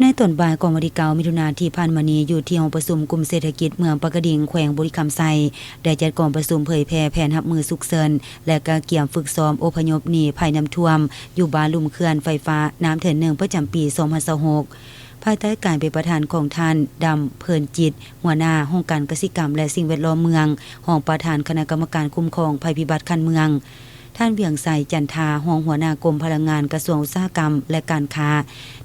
ในต้นบ่ายของวันที่9มิถุนายนที่ผ่านมานี้อยู่ที่ห้องประชุมกลุ่มเศรษฐกิจเมืองปากกดิ่งแขวงบุรีรัมย์ไซได้จัดกองประชุมเผยแพร่แผนรับมือฉุกเฉินและการเกี่ยมฝึกซ้อมอพยพหนีภัยน้ำท่วมอยู่บ้านลุ่มเขื่อนไฟฟ้าน้ำเถิน1ประจำปี2026ภายใต้การเป็นประธานของท่านดำเพิ่นจิตหัวหน้าห้องการเกษตรกรรมและสิ่งแวดล้อมเมืองห้องประธานคณะกรรมการคุ้มครองภัยพิบัติคันเมืองท่านเวียงไสจันทาห้องหัวหน้ากรมพลังงานกระทรวงอุตสาหกรรมและการค้า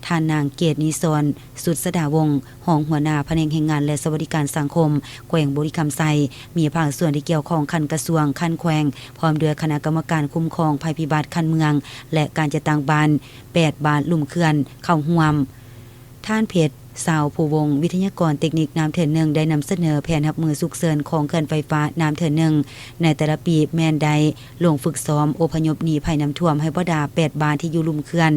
ท่านนางเกตนิศรสุดสดาวงศ์ห้องหัวหน้าแผนกแรงงานและสวัสดิการสังคมแขวงบุรีรัมย์ไซมีภาคส่วนที่เกี่ยวข้องคันกระทรวงคันแขวงพร้อมด้วยคณะกรรมการคุ้มครองภัยพิบัติคันเมืองและการจัดตั้งบ้าน8บ้านลุ่มเขื่อนเข้าร่วมท่านเพชรสาวผู้วงวิทยากรเทคนิคน้ำเถิน1ได้นำเสนอแผนรับมือฉุกเฉินของเขื่อนไฟฟ้าน้ำเถิน1ในแต่ละปีแม่นใดลงฝึกซ้อมอพยพหนีภัยน้ำท่วมให้บ่ดา8บ้านที่อยู่ลุ่มเขื่อน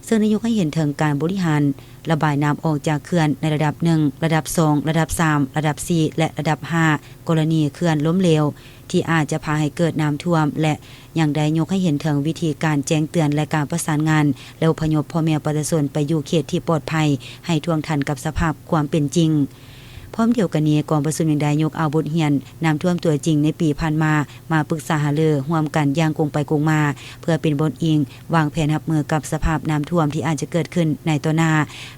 ซึ่งนายกให้เห็นถึงการบริหารระบายน้ำออกจากเขื่อนในระดับ1ระดับ2ระดับ3ระดับ4และระดับ5กรณีเขื่อนล้มเหลวที่อาจจะพาให้เกิดน้ำท่วมและอย่างใดยกให้เห็นถึงวิธีการแจ้งเตือนและการประสานงานและอพยพพ่อแม่ประชาชนไปอยู่เขตที่ปลอดภัยให้ท่วงทันกับสภาพความเป็นจริงพร้อมเดียวกันนี้กองประชุมยังได้ยกเอาบทเรียนน้ำท่วมตัวจริงในปีผ่านมาปรึกษาหารือร่วมกันอย่างคงไปคงมาเพื่อเป็นบทอิงวางแผนรับมือกับสภาพน้ำท่วมที่อาจจะเกิดขึ้นในต่อหน้า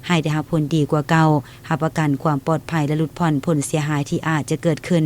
ให้ได้รับผลดีกว่าเก่ารับประกันความปลอดภัยและลดผ่อนผลเสียหายที่อาจจะเกิดขึ้น